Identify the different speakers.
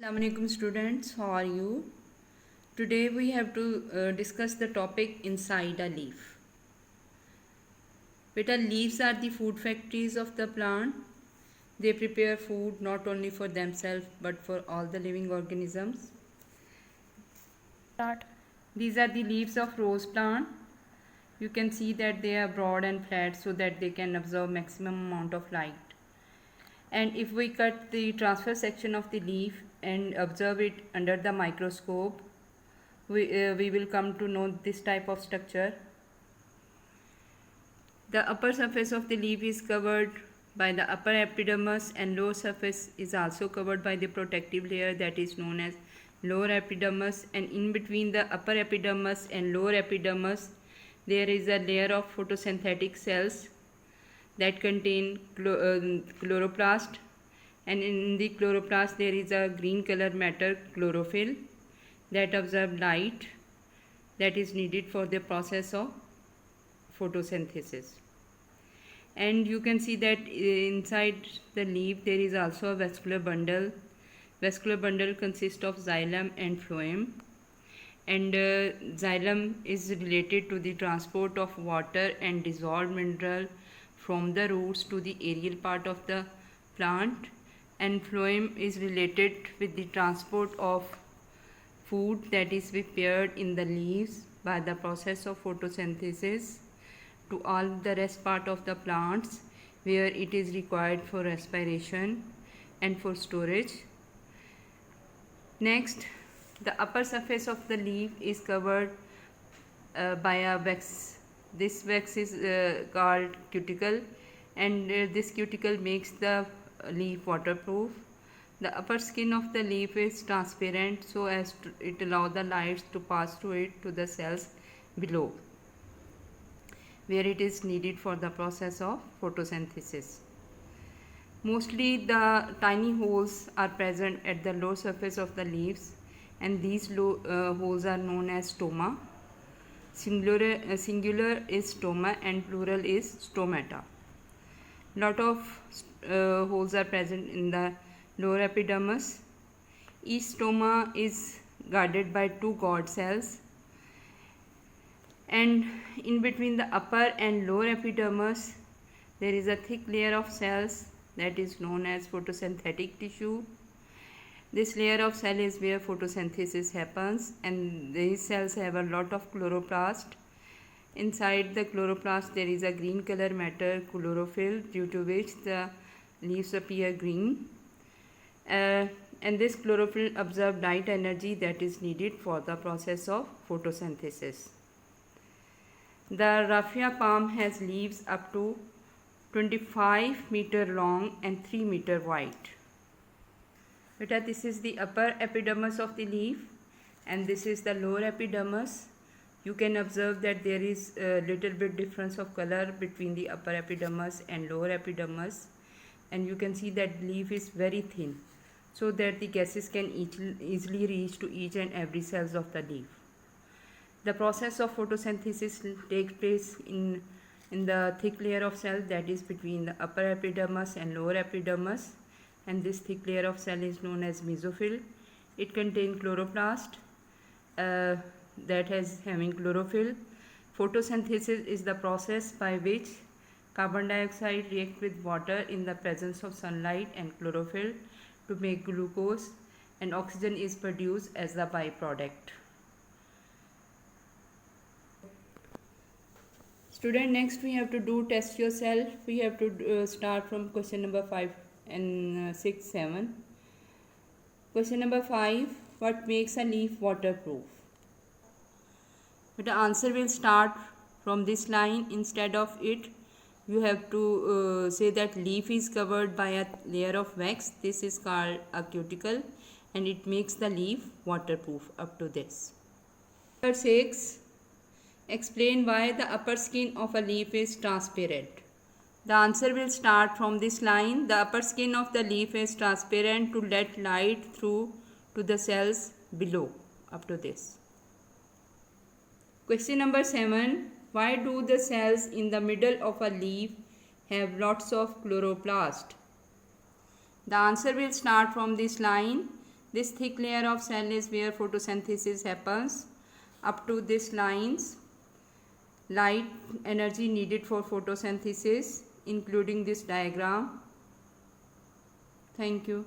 Speaker 1: Assalamualaikum students, how are you? Today we have to discuss the topic inside a leaf. Beta, leaves are the food factories of the plant. They prepare food not only for themselves but for all the living organisms.
Speaker 2: Start.
Speaker 1: These are the leaves of rose plant. You can see that they are broad and flat so that they can absorb maximum amount of light. And if we cut the transverse section of the leaf and observe it under the microscope, we will come to know this type of structure. The upper surface of the leaf is covered by the upper epidermis, and lower surface is also covered by the protective layer that is known as lower epidermis, and in between the upper epidermis and lower epidermis there is a layer of photosynthetic cells that contain chloroplast, and in the chloroplast there is a green color matter, chlorophyll, that absorb light that is needed for the process of photosynthesis. And you can see that inside the leaf there is also a vascular bundle. Vascular bundle consists of xylem and phloem, and xylem is related to the transport of water and dissolved mineral from the roots to the aerial part of the plant, and phloem is related with the transport of food that is prepared in the leaves by the process of photosynthesis to all the rest part of the plants where it is required for respiration and for storage. Next, the upper surface of the leaf is covered by a wax. This wax is called cuticle, and this cuticle makes the leaf waterproof. The upper skin of the leaf is transparent so as to it allow the lights to pass through it to the cells below where it is needed for the process of photosynthesis. Mostly the tiny holes are present at the lower surface of the leaves, and these holes are known as stoma. Singular is stoma and plural is stomata. Lot of holes are present in the lower epidermis. Each stoma is guarded by two guard cells, and in between the upper and lower epidermis there is a thick layer of cells that is known as photosynthetic tissue. This layer of cell is where photosynthesis happens, and these cells have a lot of chloroplast. Inside the chloroplast there is a green color matter, chlorophyll, due to which the leaves appear green, and this chlorophyll absorbs light energy that is needed for the process of photosynthesis. The raffia palm has leaves up to 25 meter long and 3 meter wide. Beta, this is the upper epidermis of the leaf and this is the lower epidermis. You can observe that there is a little bit difference of color between the upper epidermis and lower epidermis, and you can see that leaf is very thin so that the gases can easily reach to each and every cells of the leaf. The process of photosynthesis takes place in the thick layer of cell that is between the upper epidermis and lower epidermis, and this thick layer of cell is known as mesophyll. It contains chloroplast that has having chlorophyll. Photosynthesis is the process by which carbon dioxide reacts with water in the presence of sunlight and chlorophyll to make glucose, and oxygen is produced as the byproduct. Student, next we have to do test yourself. We have to start from question number 5 and 6, 7. Question number 5, what makes a leaf waterproof? But the answer will start from this line. Instead of it, you have to say that leaf is covered by a layer of wax. This is called a cuticle, and it makes the leaf waterproof up to this. Number 6, explain why the upper skin of a leaf is transparent. The answer will start from this line. The upper skin of the leaf is transparent to let light through to the cells below, up to this. Question number 7. Why do the cells in the middle of a leaf have lots of chloroplast? The answer will start from this line. This thick layer of cell is where photosynthesis happens. Up to this lines, light energy needed for photosynthesis, including this diagram. Thank you.